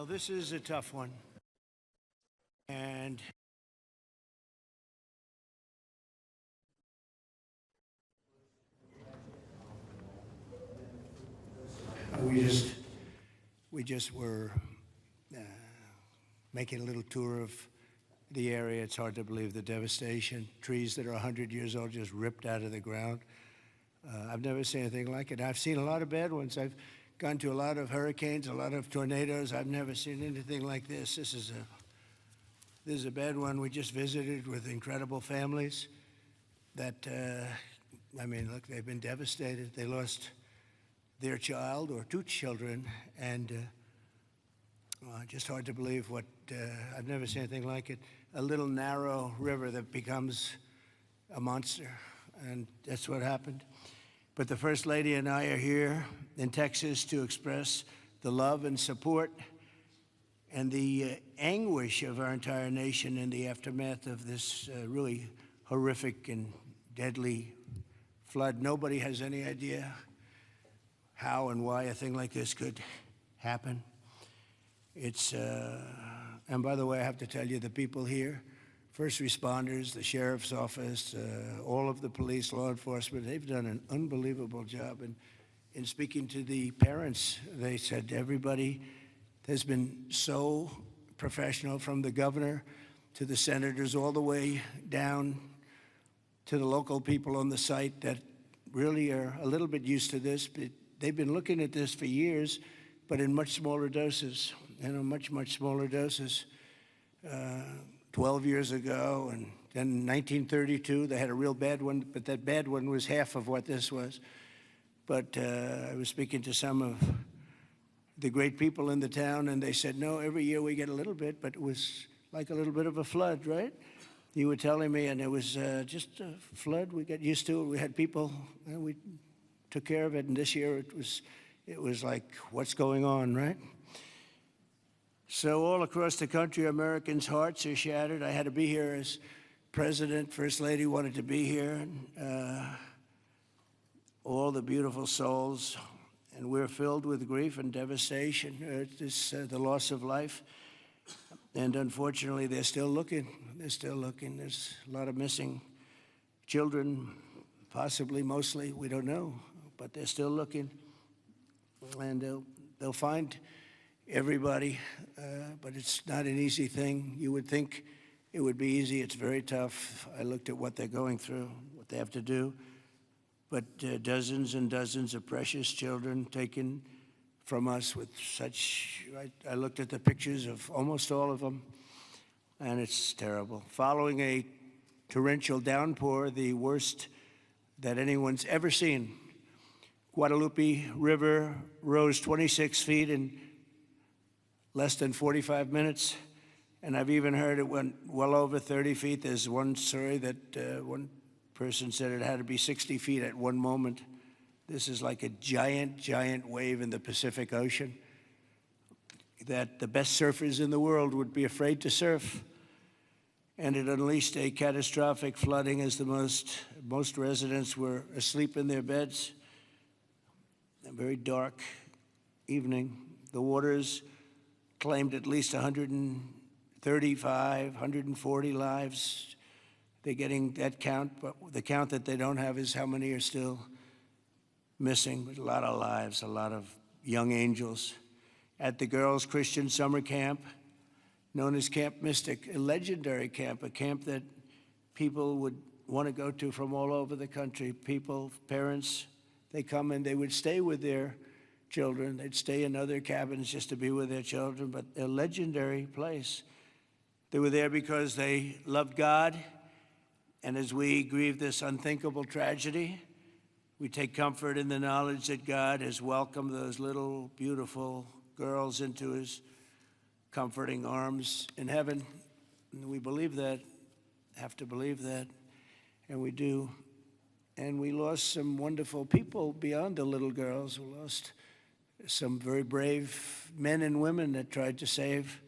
This is a tough one. And we just were making a little tour of the area. It's hard to believe the devastation. Trees that are 100 years old just ripped out of the ground. I've never seen anything like it. I've seen a lot of bad ones. I've gone to a lot of hurricanes, a lot of tornadoes. I've never seen anything like this. This is a bad one. We just visited with incredible families that, look, they've been devastated. They lost their child or two children, and just hard to believe what, I've never seen anything like it. A little narrow river that becomes a monster, and that's what happened. But the First Lady and I are here in Texas to express the love and support and the anguish of our entire nation in the aftermath of this really horrific and deadly flood. Nobody has any idea how and why a thing like this could happen. It's, and by the way, I have to tell you, the people here, first responders, the sheriff's office, all of the police, law enforcement, they've done an unbelievable job. And in speaking to the parents, they said everybody has been so professional, from the governor to the senators, all the way down to the local people on the site that really are a little bit used to this. But they've been looking at this for years, but in much smaller doses, much smaller doses. 12 years ago, and then in 1932, they had a real bad one, but that bad one was half of what this was. But I was speaking to some of the great people in the town, and they said, no, every year we get a little bit, but it was like a little bit of a flood, right? You were telling me, and it was just a flood. We got used to it. We had people, and we took care of it, and this year it was like, what's going on, right? So all across the country, Americans' hearts are shattered. I had to be here as president. First Lady wanted to be here. All the beautiful souls, and we're filled with grief and devastation. It's the loss of life. And unfortunately, they're still looking. They're still looking. There's a lot of missing children, possibly, mostly, we don't know. But they're still looking. And they'll find everybody, but it's not an easy thing. You would think it would be easy. It's very tough. I looked at what they're going through, what they have to do. But dozens and dozens of precious children taken from us with such, I looked at the pictures of almost all of them, and it's terrible. Following a torrential downpour, the worst that anyone's ever seen, Guadalupe River rose 26 feet in less than 45 minutes, and I've even heard it went well over 30 feet. There's one story that one person said it had to be 60 feet at one moment. This is like a giant, giant wave in the Pacific Ocean that the best surfers in the world would be afraid to surf. And it unleashed a catastrophic flooding as most residents were asleep in their beds. A very dark evening. The waters claimed at least 135, 140 lives. They're getting that count, but the count that they don't have is how many are still missing. But a lot of lives, a lot of young angels. At the Girls Christian Summer Camp, known as Camp Mystic, a legendary camp, a camp that people would want to go to from all over the country. People, parents, they come and they would stay with their children. They'd stay in other cabins just to be with their children, but a legendary place. They were there because they loved God, and as we grieve this unthinkable tragedy, we take comfort in the knowledge that God has welcomed those little, beautiful girls into his comforting arms in heaven. And we believe that, have to believe that, and we do. And we lost some wonderful people beyond the little girls. We lost some very brave men and women that tried to save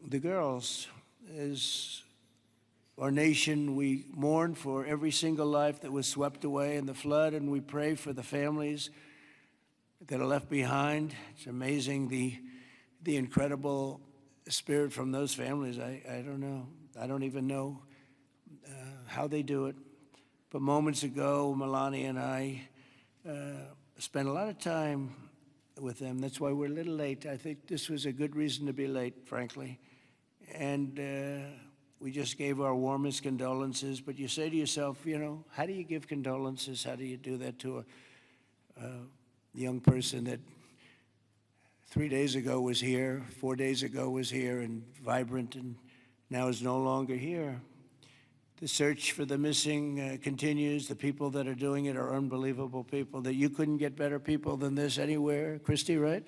the girls. As our nation, we mourn for every single life that was swept away in the flood, and we pray for the families that are left behind. It's amazing the the incredible spirit from those families. I don't know. I don't even know how they do it. But moments ago, Melania and I spent a lot of time with them. That's why we're a little late. I think this was a good reason to be late, frankly. And we just gave our warmest condolences. But you say to yourself, you know, how do you give condolences? How do you do that to a young person that 3 days ago was here, 4 days ago was here and vibrant, and now is no longer here? The search for the missing continues. The people that are doing it are unbelievable people, that you couldn't get better people than this anywhere. Christy, right?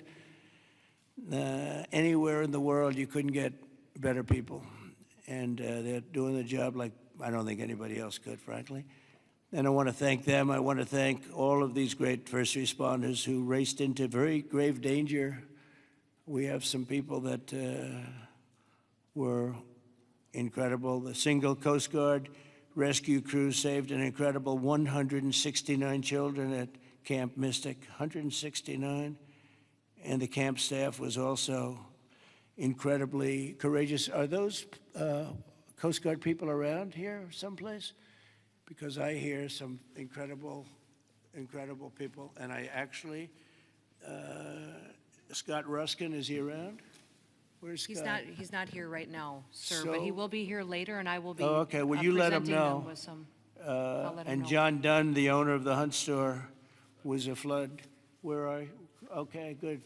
Anywhere in the world, you couldn't get better people. And they're doing the job like I don't think anybody else could, frankly. And I want to thank them. I want to thank all of these great first responders who raced into very grave danger. We have some people that were incredible. The single Coast Guard rescue crew saved an incredible 169 children at Camp Mystic, 169. And the camp staff was also incredibly courageous. Are those Coast Guard people around here someplace? Because I hear some incredible people. And I actually, Scott Ruskin, is he around? Where's Scott? He's not here right now, sir, but he will be here later, and I will be okay. Well, you let him know. With some, and John Dunn, the owner of the Hunt store, was a flood. Where are you? Okay, good.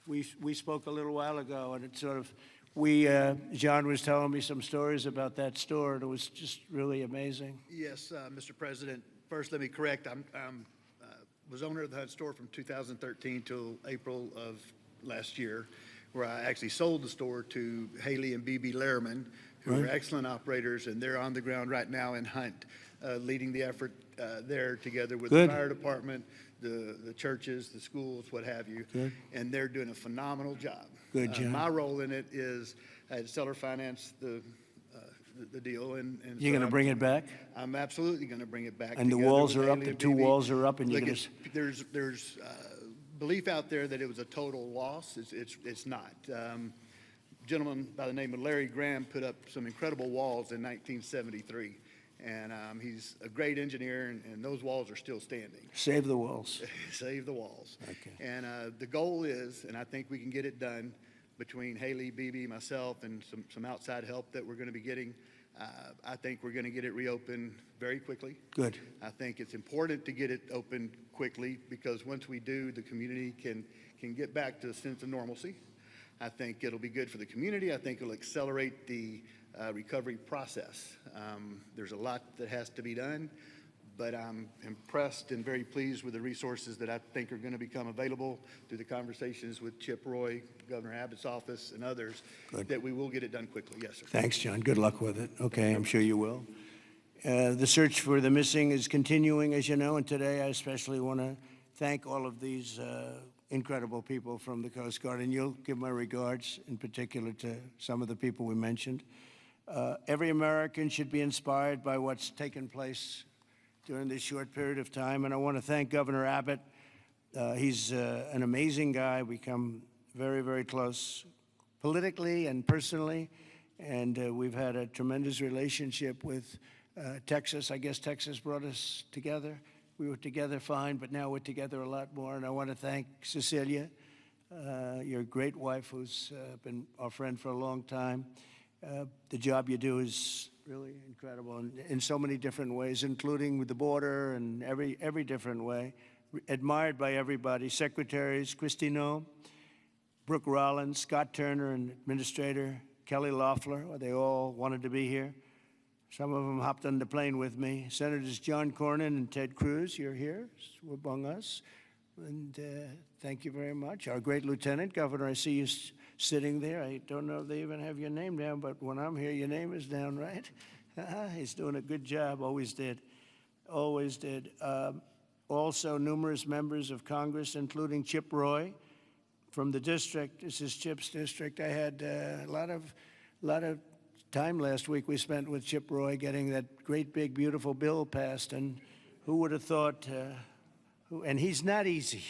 We spoke a little while ago, and it sort of, John was telling me some stories about that store, and it was just really amazing. Yes, Mr. President. First, let me correct. I was owner of the Hunt store from 2013 till April of last year, where I actually sold the store to Haley and BB Lehrman, who are excellent operators, and they're on the ground right now in Hunt, leading the effort there together with the fire department, the churches, the schools, what have you. And they're doing a phenomenal job. Good job. My role in it is I had seller finance the deal. And you're going to bring it back? I'm absolutely going to bring it back. And the walls are up, the two walls are up, and you're going to... There's belief out there that it was a total loss. It's not. A gentleman by the name of Larry Graham put up some incredible walls in 1973. And he's a great engineer, and those walls are still standing. Save the walls. Save the walls. Okay. And the goal is, and I think we can get it done between Haley, BB, myself, and some outside help that we're going to be getting. I think we're going to get it reopened very quickly. Good. I think it's important to get it opened quickly because once we do, the community can get back to a sense of normalcy. I think it'll be good for the community. I think it'll accelerate the recovery process. There's a lot that has to be done, but I'm impressed and very pleased with the resources that I think are going to become available through the conversations with Chip Roy, Governor Abbott's office, and others, that we will get it done quickly. Yes, sir. Thanks, John. Good luck with it. Okay, I'm sure you will. The search for the missing is continuing, as you know, and today I especially want to thank all of these incredible people from the Coast Guard, and you'll give my regards in particular to some of the people we mentioned. Every American should be inspired by what's taken place during this short period of time, and I want to thank Governor Abbott. He's an amazing guy. We come very, very close politically and personally, and we've had a tremendous relationship with Texas. I guess Texas brought us together. We were together fine, but now we're together a lot more, and I want to thank Cecilia, your great wife, who's been our friend for a long time. The job you do is really incredible in so many different ways, including with the border and every different way. Admired by everybody. Secretaries, Kristi Noem, Brooke Rollins, Scott Turner, and Administrator Kelly Loeffler, they all wanted to be here. Some of them hopped on the plane with me. Senators John Cornyn and Ted Cruz, you're here among us. And thank you very much. Our great Lieutenant Governor, I see you sitting there. I don't know if they even have your name down, but when I'm here, your name is down, right? He's doing a good job, always did. Always did. Also, numerous members of Congress, including Chip Roy from the district. This is Chip's district. I had a lot of time last week we spent with Chip Roy getting that great, big, beautiful bill passed, and who would have thought, and he's not easy,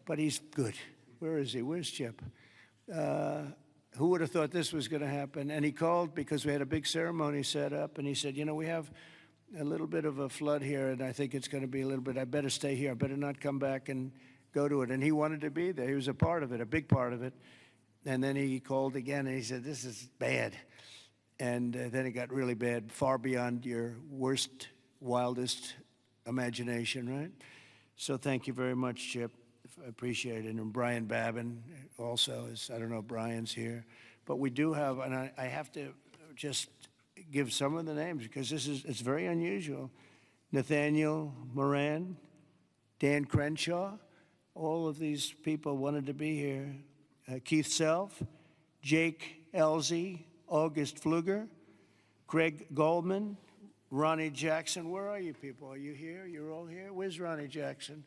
but he's good. Where is he? Where's Chip? Who would have thought this was going to happen? And he called because we had a big ceremony set up, and he said, you know, we have a little bit of a flood here, and I think it's going to be a little bit, I better stay here. I better not come back and go to it. And he wanted to be there. He was a part of it, a big part of it. And then he called again, and he said, this is bad. And then it got really bad, far beyond your worst, wildest imagination, right? So thank you very much, Chip. I appreciate it. And Brian Babin also is, I don't know if Brian's here. But we do have, and I have to just give some of the names because it's very unusual. Nathaniel Moran, Dan Crenshaw, all of these people wanted to be here. Keith Self, Jake Elzey, August Pfluger, Greg Goldman, Ronnie Jackson. Where are you people? Are you here? You're all here? Where's Ronnie Jackson?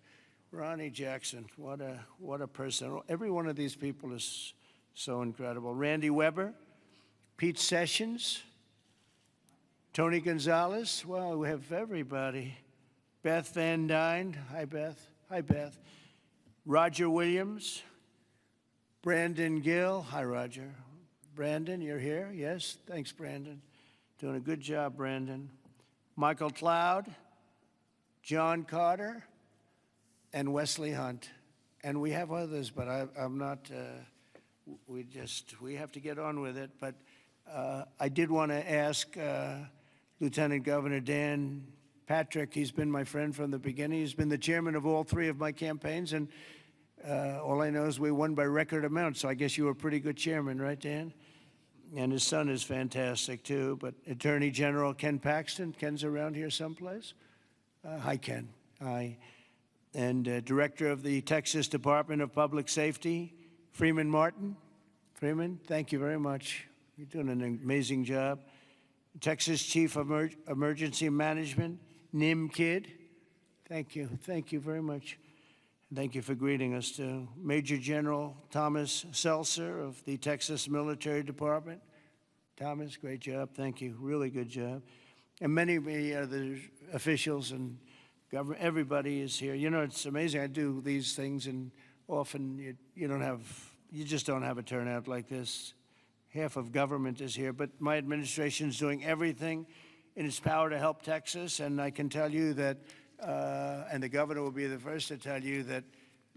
Ronnie Jackson, what a person. Every one of these people is so incredible. Randy Weber, Pete Sessions, Tony Gonzalez. Well, we have everybody. Beth Van Dyne. Hi, Beth. Hi, Beth. Roger Williams. Brandon Gill. Hi, Roger. Brandon, you're here? Yes? Thanks, Brandon. Doing a good job, Brandon. Michael Cloud. John Carter. And Wesley Hunt. And we have others, but I'm not, we have to get on with it. But I did want to ask Lieutenant Governor Dan Patrick. He's been my friend from the beginning. He's been the chairman of all three of my campaigns, and all I know is we won by record amount, so I guess you were a pretty good chairman, right, Dan? And his son is fantastic, too. But Attorney General Ken Paxton. Ken's around here someplace. Hi, Ken. Hi. And Director of the Texas Department of Public Safety, Freeman Martin. Freeman, thank you very much. You're doing an amazing job. Texas Chief of Emergency Management, Nim Kidd. Thank you. Thank you very much. Thank you for greeting us, too. Major General Thomas Seltzer of the Texas Military Department. Thomas, great job. Thank you. Really good job. And many other officials and government, everybody is here. You know, it's amazing. I do these things, and often you just don't have a turnout like this. Half of government is here, but my administration is doing everything in its power to help Texas, and I can tell you that, and the governor will be the first to tell you that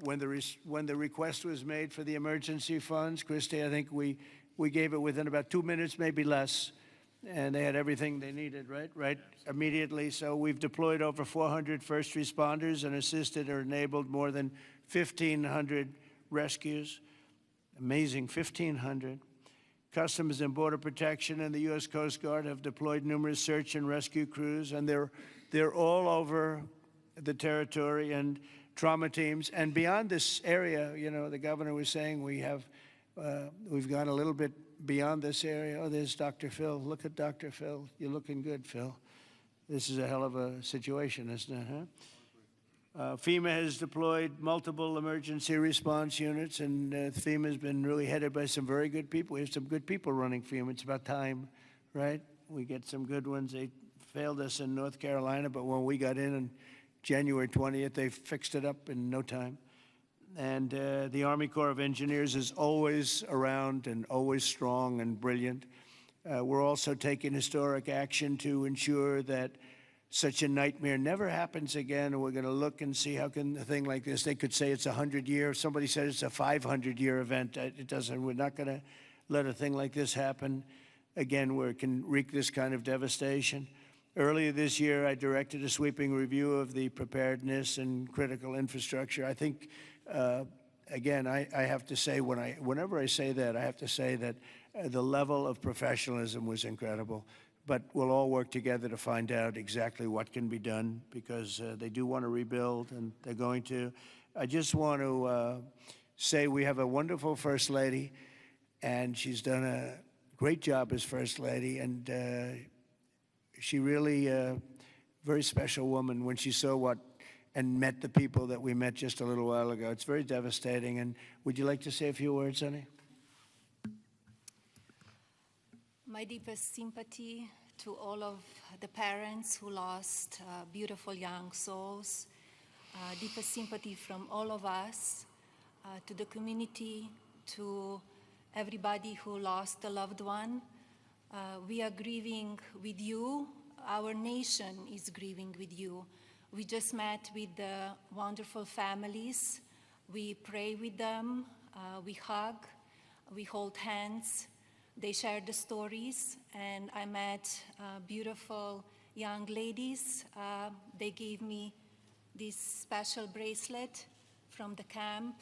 when the request was made for the emergency funds, Christy, I think we gave it within about 2 minutes, maybe less. And they had everything they needed, right, immediately. So we've deployed over 400 first responders and assisted or enabled more than 1,500 rescues. Amazing, 1,500. Customs and Border Protection and the U.S. Coast Guard have deployed numerous search and rescue crews, and they're all over the territory, and trauma teams. And beyond this area, you know, the governor was saying we've gone a little bit beyond this area. Oh, there's Dr. Phil. Look at Dr. Phil. You're looking good, Phil. This is a hell of a situation, isn't it, huh? FEMA has deployed multiple emergency response units, and FEMA has been really headed by some very good people. We have some good people running FEMA. It's about time, right? We get some good ones. They failed us in North Carolina, but when we got in on January 20th, they fixed it up in no time. And the Army Corps of Engineers is always around and always strong and brilliant. We're also taking historic action to ensure that such a nightmare never happens again. And we're going to look and see how can a thing like this, they could say it's 100-year. Somebody said it's a 500-year event. It doesn't. We're not going to let a thing like this happen again where it can wreak this kind of devastation. Earlier this year, I directed a sweeping review of the preparedness and critical infrastructure. I think again, I have to say, whenever I say that, I have to say that the level of professionalism was incredible. But we'll all work together to find out exactly what can be done, because they do want to rebuild, and they're going to. I just want to say we have a wonderful First Lady, and she's done a great job as First Lady, and she really, very special woman when she saw and met the people that we met just a little while ago. It's very devastating. And would you like to say a few words, honey? My deepest sympathy to all of the parents who lost beautiful young souls. Deepest sympathy from all of us to the community, to everybody who lost a loved one. We are grieving with you. Our nation is grieving with you. We just met with the wonderful families. We pray with them, we hug, we hold hands. They share the stories, and I met beautiful young ladies. They gave me this special bracelet from the camp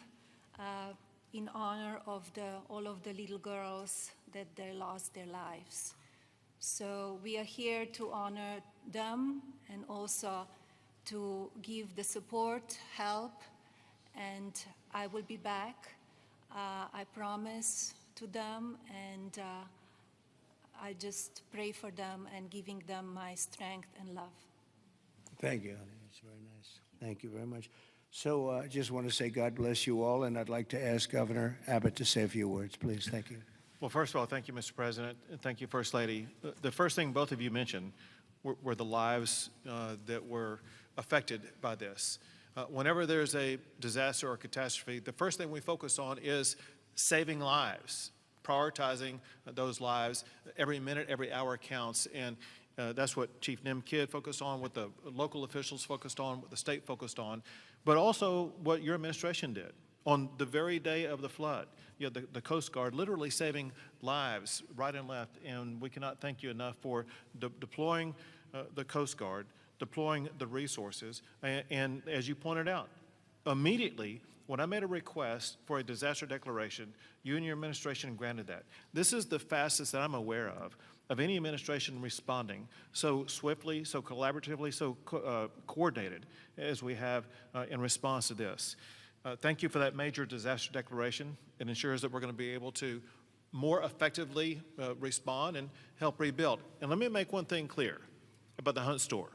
in honor of all of the little girls that they lost their lives. So we are here to honor them and also to give the support, help, and I will be back. I promise to them, and I just pray for them and giving them my strength and love. Thank you, honey. It's very nice. Thank you very much. So I just want to say God bless you all, and I'd like to ask Governor Abbott to say a few words, please. Thank you. Well, first of all, thank you, Mr. President, and thank you, First Lady. The first thing both of you mentioned were the lives that were affected by this. Whenever there's a disaster or catastrophe, the first thing we focus on is saving lives, prioritizing those lives. Every minute, every hour counts, and that's what Chief Nim Kidd focused on, what the local officials focused on, what the state focused on, but also what your administration did. On the very day of the flood, you know, the Coast Guard literally saving lives right and left, and we cannot thank you enough for deploying the Coast Guard, deploying the resources, and as you pointed out, immediately when I made a request for a disaster declaration, you and your administration granted that. This is the fastest that I'm aware of any administration responding so swiftly, so collaboratively, so coordinated as we have in response to this. Thank you for that major disaster declaration. It ensures that we're going to be able to more effectively respond and help rebuild. And let me make one thing clear about the Hunt store.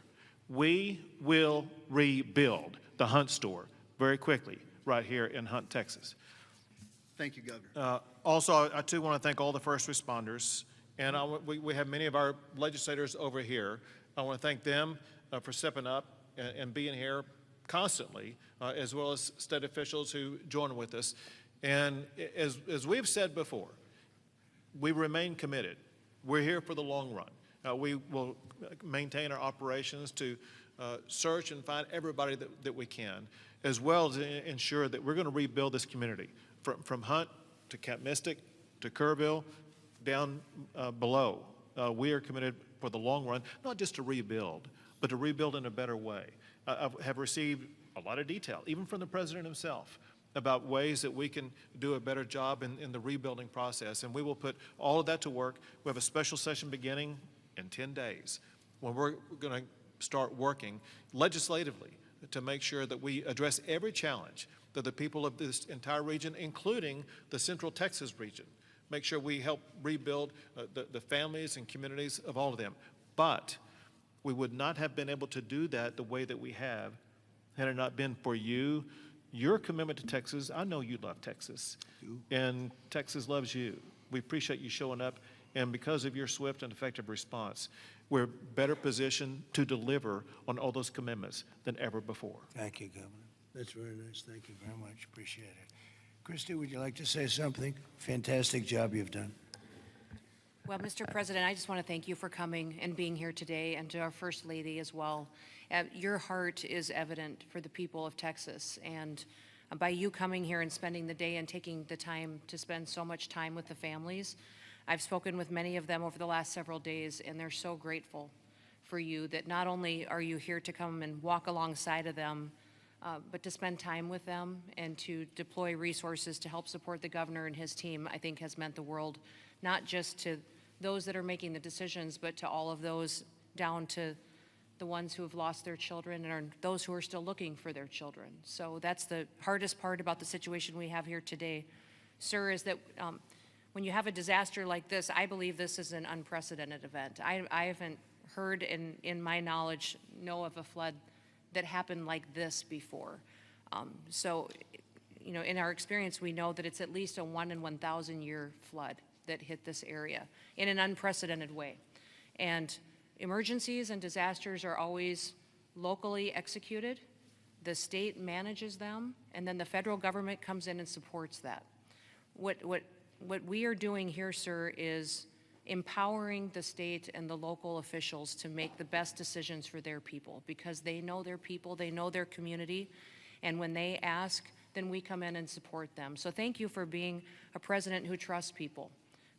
We will rebuild the Hunt store very quickly right here in Hunt, Texas. Thank you, Governor. Also, I too want to thank all the first responders, and we have many of our legislators over here. I want to thank them for stepping up and being here constantly, as well as state officials who join with us. And as we've said before, we remain committed. We're here for the long run. We will maintain our operations to search and find everybody that we can, as well as ensure that we're going to rebuild this community from Hunt to Camp Mystic to Kerrville down below. We are committed for the long run, not just to rebuild, but to rebuild in a better way. I have received a lot of detail, even from the President himself, about ways that we can do a better job in the rebuilding process, and we will put all of that to work. We have a special session beginning in 10 days when we're going to start working legislatively to make sure that we address every challenge that the people of this entire region, including the Central Texas region, make sure we help rebuild the families and communities of all of them. But we would not have been able to do that the way that we have had it not been for you, your commitment to Texas. I know you love Texas, and Texas loves you. We appreciate you showing up, and because of your swift and effective response, we're better positioned to deliver on all those commitments than ever before. Thank you, Governor. That's very nice. Thank you very much. Appreciate it. Christy, would you like to say something? Fantastic job you've done. Well, Mr. President, I just want to thank you for coming and being here today, and to our First Lady as well. Your heart is evident for the people of Texas, and by you coming here and spending the day and taking the time to spend so much time with the families, I've spoken with many of them over the last several days, and they're so grateful for you that not only are you here to come and walk alongside of them, but to spend time with them and to deploy resources to help support the governor and his team, I think has meant the world, not just to those that are making the decisions, but to all of those down to the ones who have lost their children and are those who are still looking for their children. So that's the hardest part about the situation we have here today, sir, is that when you have a disaster like this, I believe this is an unprecedented event. I haven't heard in my knowledge, know of a flood that happened like this before. So, you know, in our experience, we know that it's at least a 1 in 1,000 year flood that hit this area in an unprecedented way. And emergencies and disasters are always locally executed. The state manages them, and then the federal government comes in and supports that. What what we are doing here, sir, is empowering the state and the local officials to make the best decisions for their people, because they know their people, they know their community, and when they ask, then we come in and support them. So thank you for being a president who trusts people,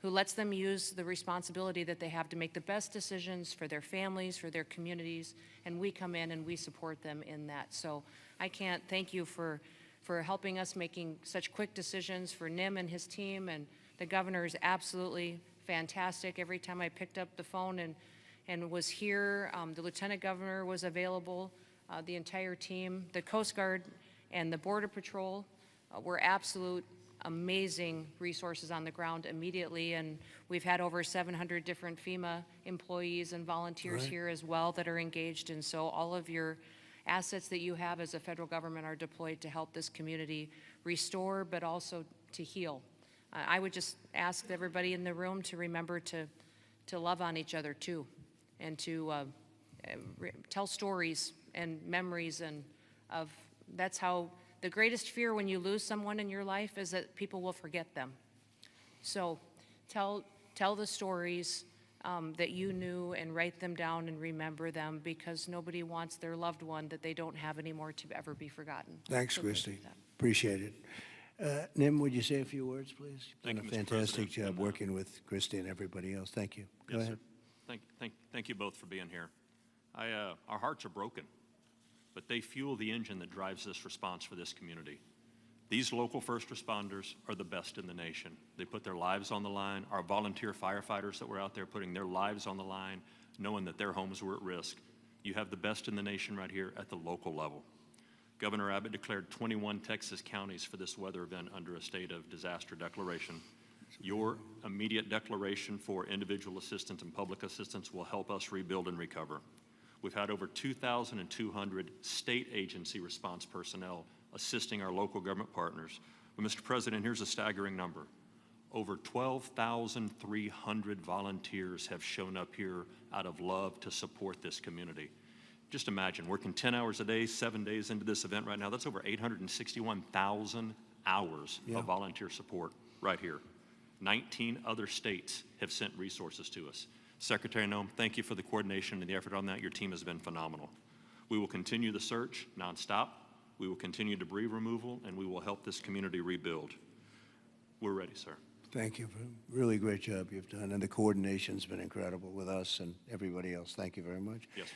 who lets them use the responsibility that they have to make the best decisions for their families, for their communities, and we come in and we support them in that. So I can't thank you for helping us making such quick decisions, for Nim and his team, and the governor is absolutely fantastic. Every time I picked up the phone and was here, the lieutenant governor was available, the entire team, the Coast Guard and the Border Patrol were absolute amazing resources on the ground immediately, and we've had over 700 different FEMA employees and volunteers Right. here as well that are engaged, and so all of your assets that you have as a federal government are deployed to help this community restore, but also to heal. I would just ask everybody in the room to remember to love on each other too, and to tell stories and memories, and of that's how the greatest fear when you lose someone in your life is that people will forget them. So tell the stories that you knew, and write them down and remember them, because nobody wants their loved one that they don't have anymore to ever be forgotten. Thanks, So thank you Christie. for that. Appreciate it. Nim, would you say a few words, please? Thank Done you, a Mr. fantastic President. job And, working with Christie and everybody else. Thank you. Go Yes, sir. ahead. Thank you both for being here. Our hearts are broken, but they fuel the engine that drives this response for this community. These local first responders are the best in the nation. They put their lives on the line. Our volunteer firefighters that were out there putting their lives on the line, knowing that their homes were at risk. You have the best in the nation right here at the local level. Governor Abbott declared 21 Texas counties for this weather event under a state of disaster declaration. Your immediate declaration for individual assistance and public assistance will help us rebuild and recover. We've had over 2,200 state agency response personnel assisting our local government partners. But Mr. President, here's a staggering number. Over 12,300 volunteers have shown up here out of love to support this community. Just imagine, working 10 hours a day, 7 days into this event right now, that's over 861,000 hours Yeah. of volunteer support right here. 19 other states have sent resources to us. Secretary Noem, thank you for the coordination and the effort on that. Your team has been phenomenal. We will continue the search nonstop. We will continue debris removal, and we will help this community rebuild. We're ready, sir. Thank you for a really great job you've done, and the coordination's been incredible with us and everybody else. Thank you very much. Yes,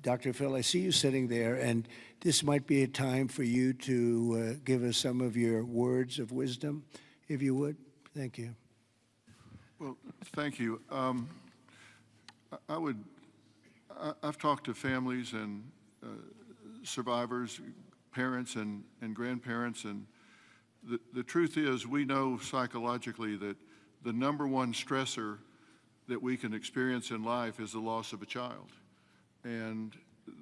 Dr. Phil, I see you sitting there, and this might be a time for you to give us some of your words of wisdom, if you would. Thank you. Well, thank you. I've talked to families and survivors, parents and grandparents, and the truth is, we know psychologically that the number one stressor that we can experience in life is the loss of a child. And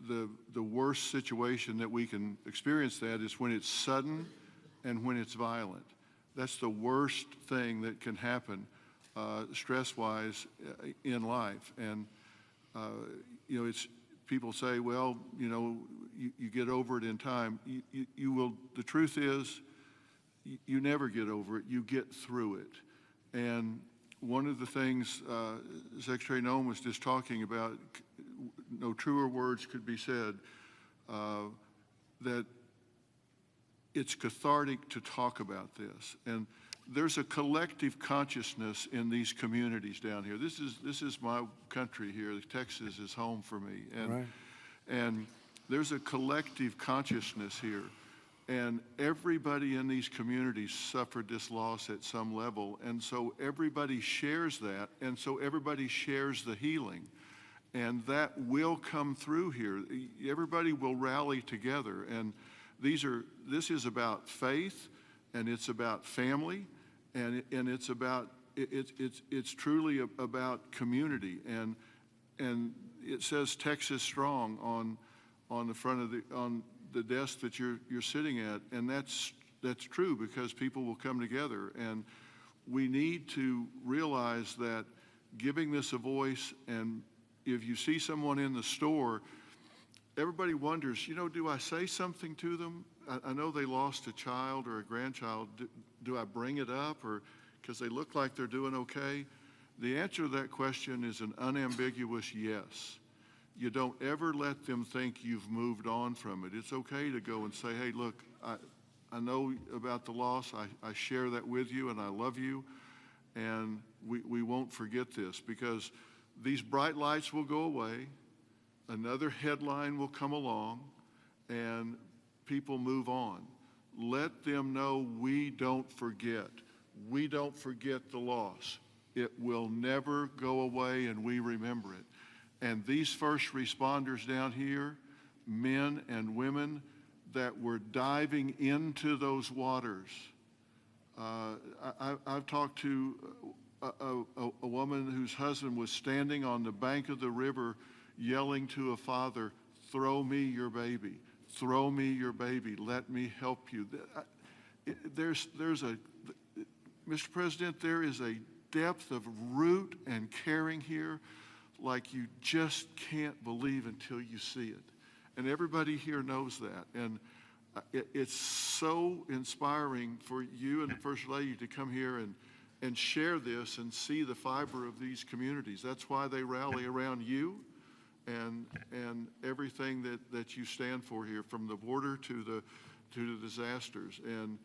the worst situation that we can experience that is when it's sudden and when it's violent. That's the worst thing that can happen stress-wise in life. And it's people say, well, you get over it in time. You will. The truth is, you never get over it. You get through it. And one of the things Secretary Noem was just talking about, no truer words could be said, that it's cathartic to talk about this. And there's a collective consciousness in these communities down here. This is my country here. Texas is home for me. Right. And there's a collective consciousness here. And everybody in these communities suffered this loss at some level. And so everybody shares that. And so everybody shares the healing. And that will come through here. Everybody will rally together. And this is about faith, and it's about family, and it's about it's truly about community. And it says Texas Strong on the front of the desk that you're sitting at, and that's true, because people will come together. And we need to realize that giving this a voice, and if you see someone in the store, everybody wonders, do I say something to them? I know they lost a child or a grandchild. Do I bring it up, or because they look like they're doing okay? The answer to that question is an unambiguous yes. You don't ever let them think you've moved on from it. It's okay to go and say, hey, look, I know about the loss. I share that with you, and I love you, and we won't forget this, because these bright lights will go away, another headline will come along, and people move on. Let them know we don't forget. We don't forget the loss. It will never go away, and we remember it. And these first responders down here, men and women that were diving into those waters. I've talked to a woman whose husband was standing on the bank of the river yelling to a father, throw me your baby, throw me your baby, let me help you. Mr. President, there is a depth of root and caring here like you just can't believe until you see it. And everybody here knows that. And it's so inspiring for you and the First Lady to come here and share this and see the fiber of these communities. That's why they rally around you and everything that you stand for here, from the border to the disasters. And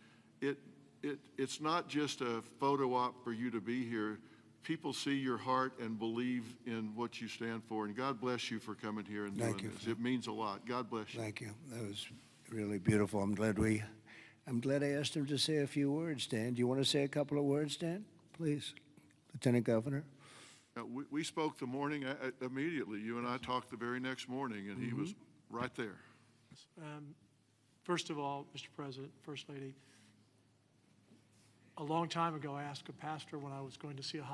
it's not just a photo op for you to be here. People see your heart and believe in what you stand for. And God bless you for coming here and doing this. It means a lot. God bless you. Thank you. That was really beautiful. I'm glad I asked him to say a few words, Dan. Do you want to say a couple of words, Dan? Please, Lieutenant Governor. We spoke the morning immediately. You and I talked the very next morning, and he was right there. First of all, Mr. President, First Lady, a long time ago, I asked a pastor when I was going to see a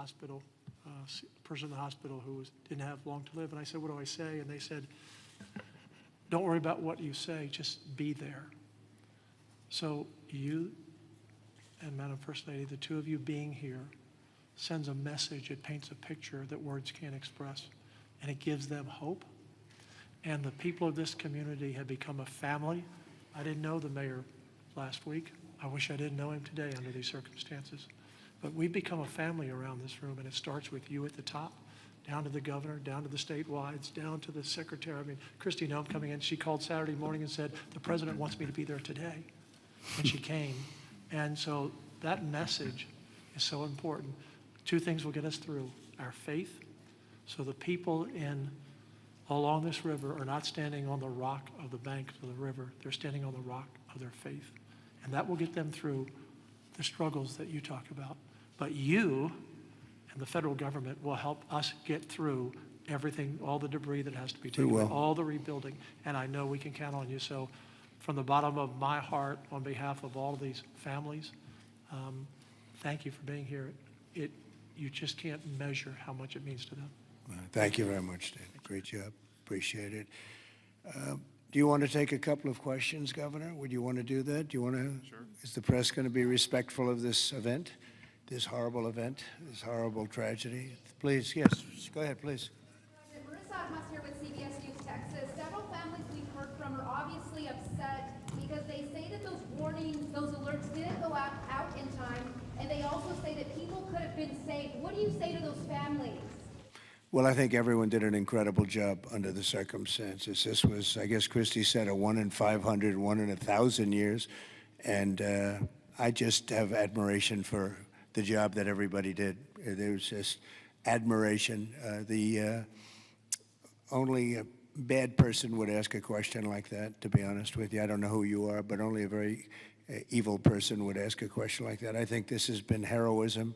person in the hospital who didn't have long to live, and I said, what do I say? And they said, don't worry about what you say, just be there. So you and Madam First Lady, the two of you being here, sends a message. It paints a picture that words can't express, and it gives them hope. And the people of this community have become a family. I didn't know the mayor last week. I wish I didn't know him today under these circumstances. But we've become a family around this room, and it starts with you at the top, down to the governor, down to the statewide, down to the secretary. I mean, Christy Nome coming in, she called Saturday morning and said, the president wants me to be there today. And she came. And so that message is so important. Two things will get us through: our faith. So the people along this river are not standing on the rock of the bank of the river. They're standing on the rock of their faith. And that will get them through the struggles that you talk about. But you and the federal government will help us get through everything, all the debris that has to be taken, all the rebuilding. And I know we can count on you. So from the bottom of my heart, on behalf of all of these families, thank you for being here. You just can't measure how much it means to them. Thank you very much, Dan. Great job. Appreciate it. Do you want to take a couple of questions, Governor? Would you want to do that? Do you want to? Sure. Is the press going to be respectful of this event, this horrible event, this horrible tragedy? Please, yes. Go ahead, please. Marissa Atmas here with CBS News Texas. Several families we've heard from are obviously upset because they say that those warnings, those alerts didn't go out in time, and they also say that people could have been saved. What do you say to those families? Well, I think everyone did an incredible job under the circumstances. This was, I guess Christy said, a 1 in 500, 1 in 1,000 years. And I just have admiration for the job that everybody did. There was just admiration. Only a bad person would ask a question like that, to be honest with you. I don't know who you are, but only a very evil person would ask a question like that. I think this has been heroism.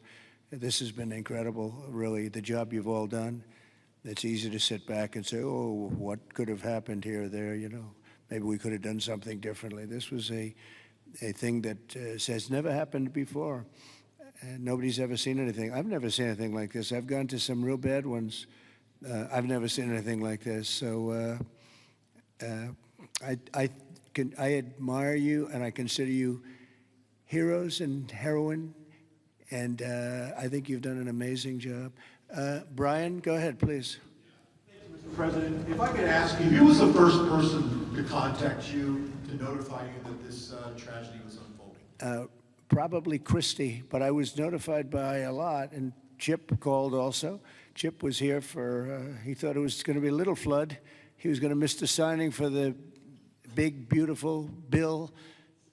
This has been incredible, really, the job you've all done. It's easy to sit back and say, oh, what could have happened here or there, you know. Maybe we could have done something differently. This was a thing that has never happened before. And nobody's ever seen anything. I've never seen anything like this. I've gone to some real bad ones. I've never seen anything like this. So I admire you, and I consider you heroes and heroine. And I think you've done an amazing job. Brian, go ahead, please. Thank you, Mr. President. If I could ask you, who was the first person to contact you to notify you that this tragedy was unfolding? probably Christie, but I was notified by a lot, and Chip called also. Chip was here for, he thought it was going to be a little flood. He was going to miss the signing for the big, beautiful bill,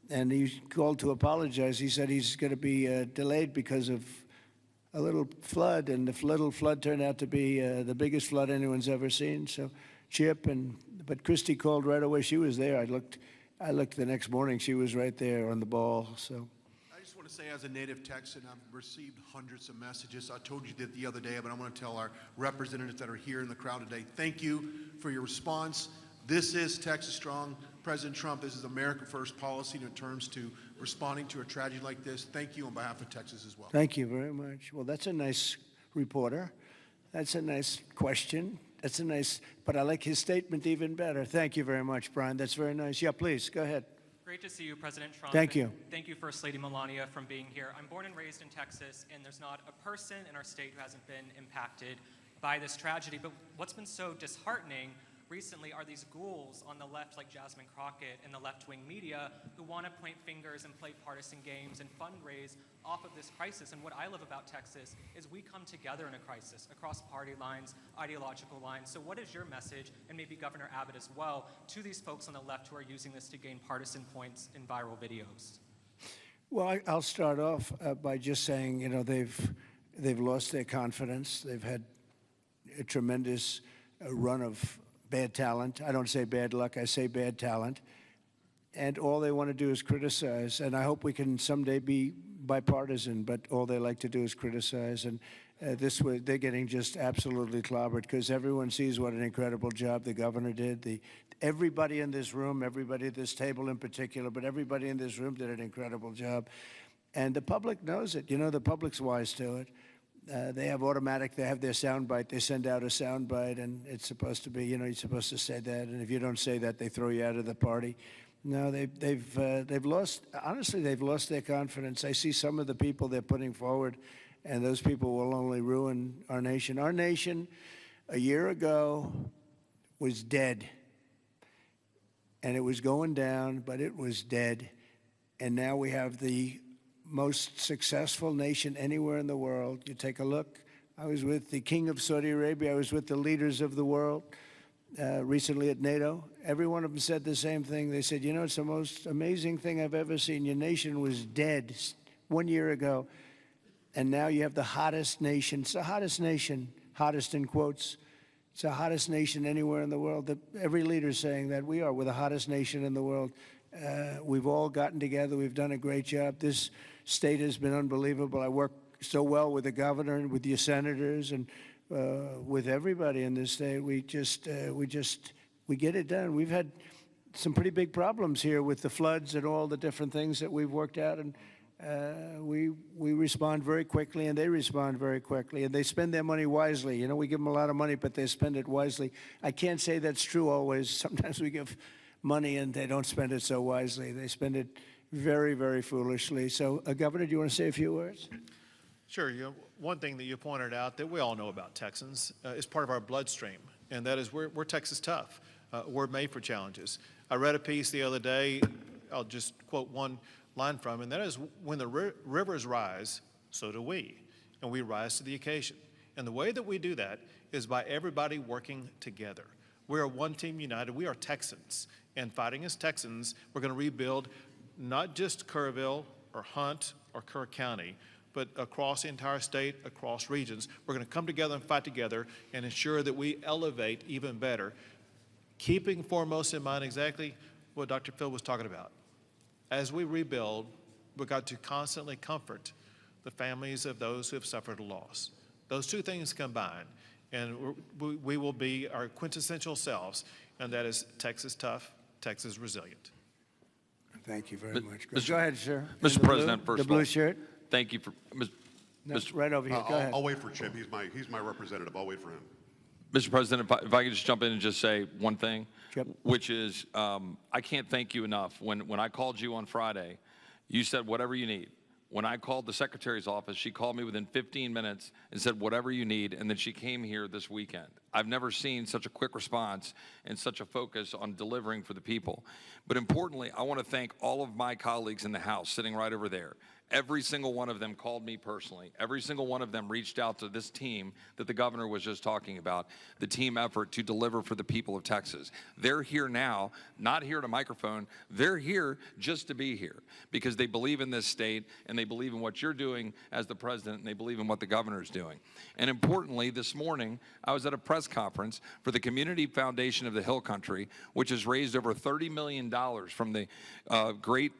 and he called to apologize. He said he's going to be delayed because of a little flood, and the little flood turned out to be the biggest flood anyone's ever seen. So Chip, but Christy called right away. She was there. I looked the next morning. She was right there on the ball. So I just want to say, as a native Texan, I've received hundreds of messages. I told you that the other day, but I want to tell our representatives that are here in the crowd today, thank you for your response. This is Texas Strong. President Trump, this is America First policy in terms to responding to a tragedy like this. Thank you on behalf of Texas as well. thank you very much. Well, that's a nice reporter. That's a nice question. That's a nice, but I like his statement even better. Thank you very much, Brian. That's very nice. Yeah, please, go ahead. Great to see you, President Trump. Thank and you. Thank you, First Lady Melania, for being here. I'm born and raised in Texas, and there's not a person in our state who hasn't been impacted by this tragedy. But what's been so disheartening recently are these ghouls on the left, like Jasmine Crockett, and the left-wing media who want to point fingers and play partisan games and fundraise off of this crisis. And what I love about Texas is we come together in a crisis across party lines, ideological lines. So what is your message, and maybe Governor Abbott as well, to these folks on the left who are using this to gain partisan points in viral videos? Well, I'll start off by just saying, you know, they've lost their confidence. They've had a tremendous run of bad talent. I don't say bad luck, I say bad talent. And all they want to do is criticize. And I hope we can someday be bipartisan, but all they like to do is criticize. And they're getting just absolutely clobbered because everyone sees what an incredible job the governor did. Everybody in this room, everybody at this table in particular, but everybody in this room did an incredible job. And the public knows it. You know, the public's wise to it. They have their soundbite. They send out a soundbite, and it's supposed to be, you know, you're supposed to say that. And if you don't say that, they throw you out of the party. No, they've lost, honestly, they've lost their confidence. I see some of the people they're putting forward, and those people will only ruin our nation. Our nation, a year ago, was dead. And it was going down, but it was dead. And now we have the most successful nation anywhere in the world. You take a look. I was with the King of Saudi Arabia. I was with the leaders of the world recently at NATO. Every one of them said the same thing. They said, you know, it's the most amazing thing I've ever seen. Your nation was dead 1 year ago, and now you have the hottest nation. It's the hottest nation, hottest in quotes. It's the hottest nation anywhere in the world. Every leader is saying that we're the hottest nation in the world. We've all gotten together. We've done a great job. This state has been unbelievable. I work so well with the governor and with your senators and with everybody in this state. We get it done. We've had some pretty big problems here with the floods and all the different things that we've worked out, and we respond very quickly, and they respond very quickly, and they spend their money wisely. You know, we give them a lot of money, but they spend it wisely. I can't say that's true always. Sometimes we give money and they don't spend it so wisely. They spend it very, very foolishly. So, Governor, do you want to say a few words? Sure. You know, one thing that you pointed out that we all know about Texans is part of our bloodstream, and that is we're Texas tough. We're made for challenges. I read a piece the other day. I'll just quote one line from, and that is, when the rivers rise, so do we, and we rise to the occasion. And the way that we do that is by everybody working together. We are one team united. We are Texans, and fighting as Texans, we're going to rebuild not just Kerrville or Hunt or Kerr County, but across the entire state, across regions. We're going to come together and fight together and ensure that we elevate even better, keeping foremost in mind exactly what Dr. Phil was talking about. As we rebuild, we've got to constantly comfort the families of those who have suffered a loss. Those two things combined, and we will be our quintessential selves, and that is Texas tough, Texas resilient. Thank you very much. Go ahead, sir. Mr. President, first the of all, blue shirt. thank you for, No, right over here. Go ahead. I'll wait for Chip. He's my representative. I'll wait for him. Mr. President, if I could just jump in and just say one thing, Yep. which is I can't thank you enough. When I called you on Friday, you said whatever you need. When I called the secretary's office, she called me within 15 minutes and said whatever you need, and then she came here this weekend. I've never seen such a quick response and such a focus on delivering for the people. But importantly, I want to thank all of my colleagues in the House sitting right over there. every single one of them called me personally. Every single one of them reached out to this team that the governor was just talking about, the team effort to deliver for the people of Texas. They're here now, not here to microphone. They're here just to be here because they believe in this state and they believe in what you're doing as the president and they believe in what the governor's doing. And importantly, this morning, I was at a press conference for the Community Foundation of the Hill Country, which has raised over $30 million from the great,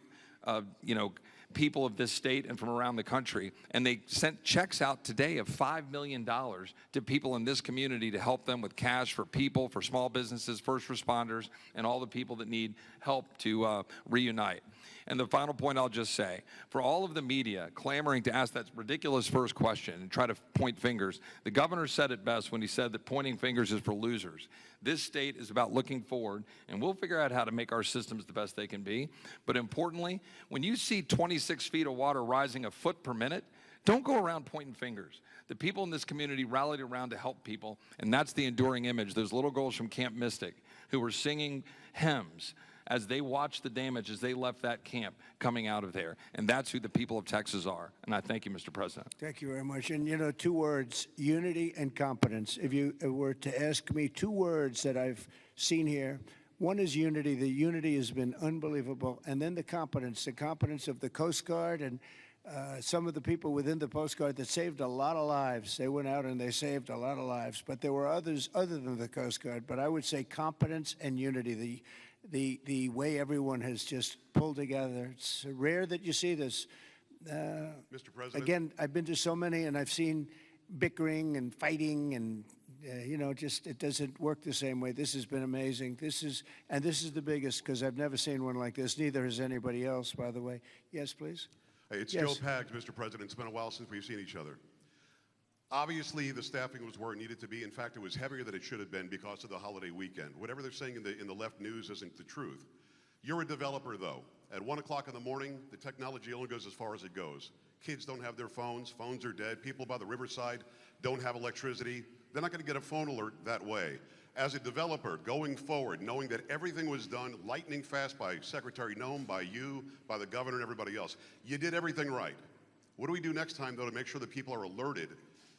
people of this state and from around the country. And they sent checks out today of $5 million to people in this community to help them with cash for people, for small businesses, first responders, and all the people that need help to reunite. And the final point I'll just say, for all of the media clamoring to ask that ridiculous first question and try to point fingers, the governor said it best when he said that pointing fingers is for losers. This state is about looking forward, and we'll figure out how to make our systems the best they can be. But importantly, when you see 26 feet of water rising a foot per minute, don't go around pointing fingers. The people in this community rallied around to help people, and that's the enduring image. Those little girls from Camp Mystic who were singing hymns as they watched the damage as they left that camp coming out of there. And that's who the people of Texas are. And I thank you, Mr. President. Thank you very much. And, 2 words, unity and competence. If you were to ask me 2 words that I've seen here, one is unity. The unity has been unbelievable. And then the competence of the Coast Guard and some of the people within the Coast Guard that saved a lot of lives. They went out and they saved a lot of lives. But there were others other than the Coast Guard. But I would say competence and unity. The way everyone has just pulled together. It's rare that you see this. Mr. President. Again, I've been to so many, and I've seen bickering and fighting, and just it doesn't work the same way. This has been amazing. This is the biggest because I've never seen one like this. Neither has anybody else, by the way. Yes, please. Hey, it's Yes. Joe Pags, Mr. President. It's been a while since we've seen each other. Obviously, the staffing was where it needed to be. In fact, it was heavier than it should have been because of the holiday weekend. Whatever they're saying in the left news isn't the truth. You're a developer, though. At 1 o'clock in the morning, the technology only goes as far as it goes. Kids don't have their phones. Phones are dead. People by the riverside don't have electricity. They're not going to get a phone alert that way. As a developer, going forward, knowing that everything was done lightning fast by Secretary Noem, by you, by the governor, and everybody else, you did everything right. What do we do next time, though, to make sure that people are alerted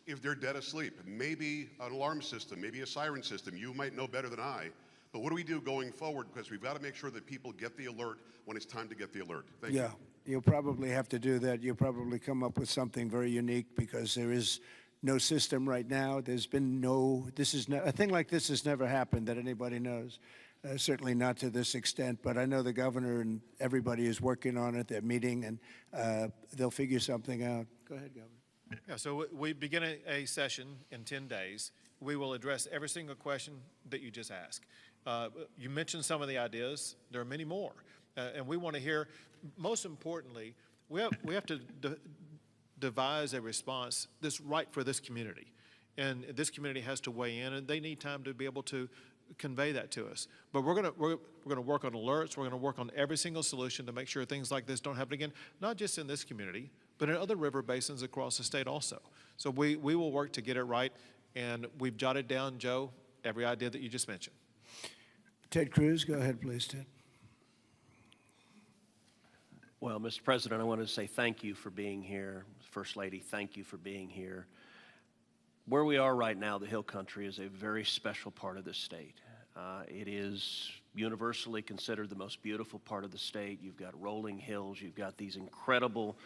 if they're dead asleep? Maybe an alarm system, maybe a siren system. You might know better than I. But what do we do going forward? Because we've got to make sure that people get the alert when it's time to get the alert. Thank you. Yeah, you'll probably have to do that. You'll probably come up with something very unique because there is no system right now. There's been a thing like this has never happened that anybody knows. Certainly not to this extent, but I know the governor and everybody is working on it. They're meeting, and they'll figure something out. Go ahead, Governor. Yeah, so we begin a session in 10 days. We will address every single question that you just asked. You mentioned some of the ideas. There are many more. And we want to hear, most importantly, we have to devise a response that's right for this community. And this community has to weigh in, and they need time to be able to convey that to us. But we're going to work on alerts. We're going to work on every single solution to make sure things like this don't happen again, not just in this community, but in other river basins across the state also. So we will work to get it right, and we've jotted down, Joe, every idea that you just mentioned. Ted Cruz, go ahead, please, Ted. Well, Mr. President, I want to say thank you for being here. First Lady, thank you for being here. Where we are right now, the Hill Country, is a very special part of the state. It is universally considered the most beautiful part of the state. You've got rolling hills. You've got these incredible,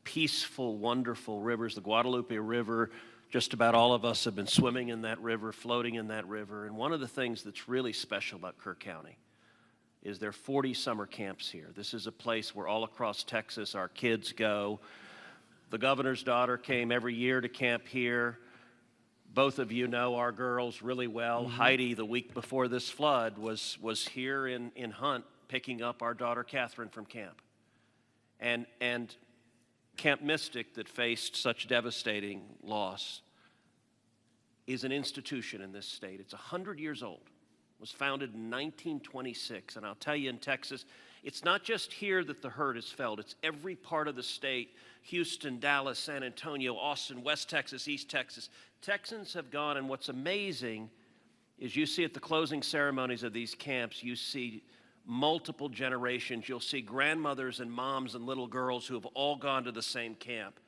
peaceful, wonderful rivers. The Guadalupe River, just about all of us have been swimming in that river, floating in that river. And one of the things that's really special about Kirk County is there are 40 summer camps here. This is a place where all across Texas our kids go. The governor's daughter came every year to camp here. Both of you know our girls really well. Mm-hmm. Heidi, the week before this flood, was here in Hunt picking up our daughter Catherine from camp. And Camp Mystic, that faced such devastating loss, is an institution in this state. It's 100 years old. It was founded in 1926. And I'll tell you, in Texas, it's not just here that the hurt is felt. It's every part of the state. Houston, Dallas, San Antonio, Austin, West Texas, East Texas. Texans have gone, and what's amazing is you see at the closing ceremonies of these camps, you see multiple generations. You'll see grandmothers and moms and little girls who have all gone to the same camp.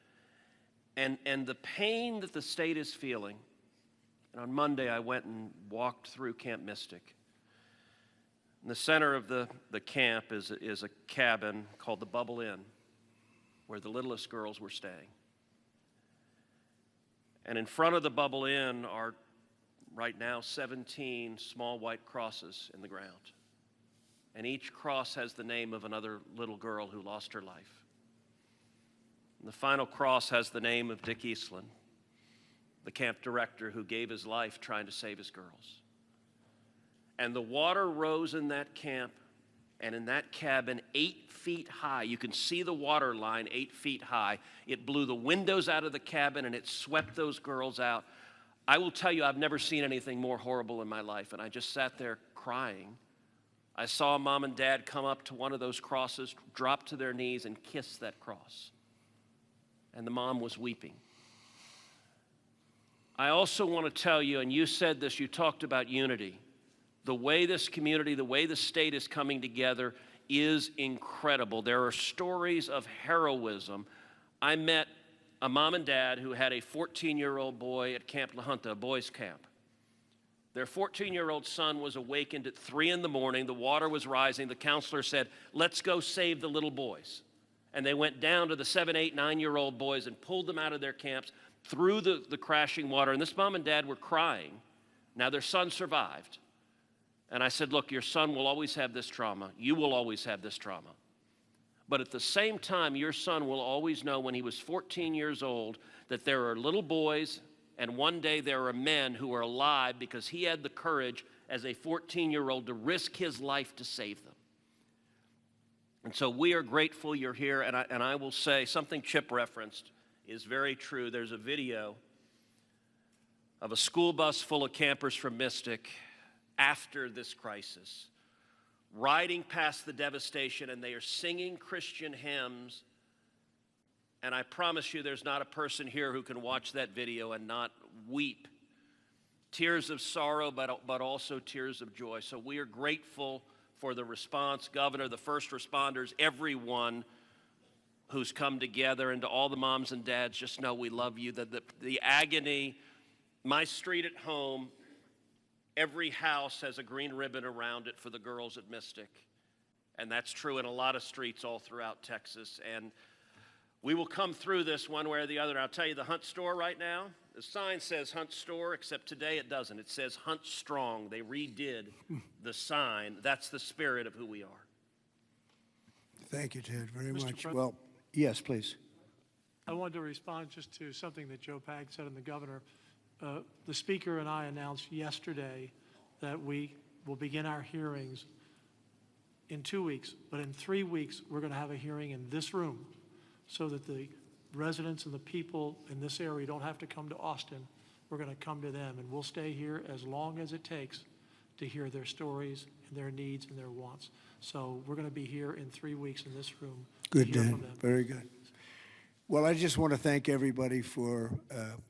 And the pain that the state is feeling, and on Monday I went and walked through Camp Mystic. In the center of the camp is a cabin called the Bubble Inn, where the littlest girls were staying. And in front of the Bubble Inn are right now 17 small white crosses in the ground. And each cross has the name of another little girl who lost her life. And the final cross has the name of Dick Eastland, the camp director who gave his life trying to save his girls. And the water rose in that camp and in that cabin 8 feet high. You can see the water line 8 feet high. It blew the windows out of the cabin and it swept those girls out. I will tell you, I've never seen anything more horrible in my life, and I just sat there crying. I saw mom and dad come up to one of those crosses, drop to their knees, and kiss that cross. And the mom was weeping. I also want to tell you, and you said this, you talked about unity. The way this community, the way the state is coming together is incredible. There are stories of heroism. I met a mom and dad who had a 14-year-old boy at Camp La Junta, a boys' camp. Their 14-year-old son was awakened at 3 in the morning. The water was rising. The counselor said, let's go save the little boys. And they went down to the 7, 8, 9-year-old boys and pulled them out of their camps through the crashing water. And this mom and dad were crying. Now their son survived. And I said, look, your son will always have this trauma. You will always have this trauma. But at the same time, your son will always know when he was 14 years old that there are little boys and one day there are men who are alive because he had the courage as a 14-year-old to risk his life to save them. And so we are grateful you're here. And I will say something Chip referenced is very true. There's a video of a school bus full of campers from Mystic after this crisis, riding past the devastation, and they are singing Christian hymns. And I promise you there's not a person here who can watch that video and not weep. Tears of sorrow, but also tears of joy. So we are grateful for the response, Governor, the first responders, everyone who's come together, and to all the moms and dads, just know we love you. The agony, my street at home, every house has a green ribbon around it for the girls at Mystic. And that's true in a lot of streets all throughout Texas. And we will come through this one way or the other. And I'll tell you, the Hunt store right now, the sign says Hunt store, except today it doesn't. It says Hunt Strong. They redid the sign. That's the spirit of who we are. Thank you, Ted, very Mr. much. President? Well, yes, please. I wanted to respond just to something that Joe Pag said and the governor. The speaker and I announced yesterday that we will begin our hearings in 2 weeks, but in 3 weeks, we're going to have a hearing in this room so that the residents and the people in this area don't have to come to Austin. We're going to come to them, and we'll stay here as long as it takes to hear their stories and their needs and their wants. So we're going to be here in 3 weeks in this room. Good, to hear Dan. from them. Very good. Well, I just want to thank everybody for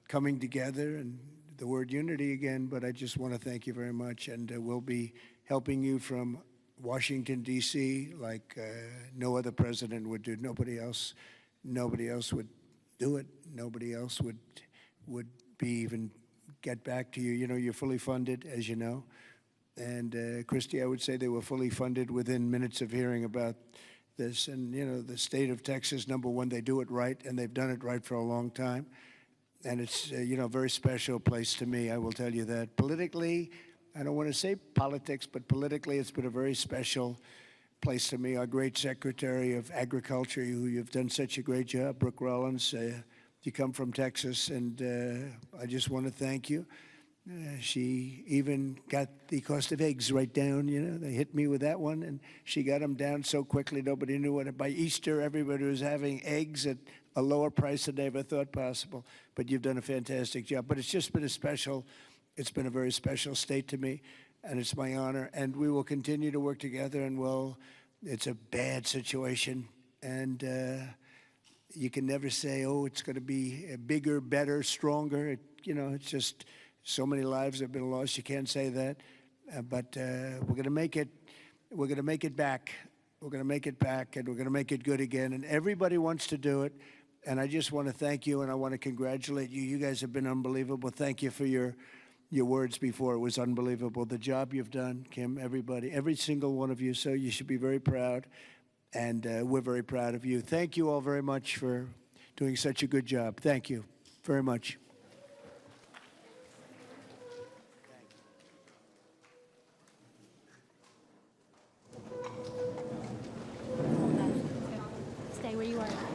coming together, and the word unity again, but I just want to thank you very much. And we'll be helping you from Washington, D.C., like no other president would do. Nobody else would do it. Nobody else would be even get back to you. You know, you're fully funded, as you know. And Christy, I would say they were fully funded within minutes of hearing about this. And, you know, the state of Texas, number one, they do it right, and they've done it right for a long time. And it's, you know, a very special place to me, I will tell you that. Politically, I don't want to say politics, but politically it's been a very special place to me. Our great Secretary of Agriculture, who you've done such a great job, Brooke Rollins, you come from Texas, and I just want to thank you. She even got the cost of eggs right down, you know. They hit me with that one, and she got them down so quickly nobody knew what. By Easter, everybody was having eggs at a lower price than they ever thought possible. But you've done a fantastic job. But it's just been it's been a very special state to me, and it's my honor. And we will continue to work together, and it's a bad situation, and you can never say, oh, it's going to be bigger, better, stronger. You know, it's just so many lives have been lost. You can't say that. But we're going to make it We're going to make it back. We're going to make it back, and we're going to make it good again. And everybody wants to do it. And I just want to thank you, and I want to congratulate you. You guys have been unbelievable. Thank you for your words before. It was unbelievable. The job you've done, Kim, everybody, every single one of you. So you should be very proud, and we're very proud of you. Thank you all very much for doing such a good job. Thank you very much.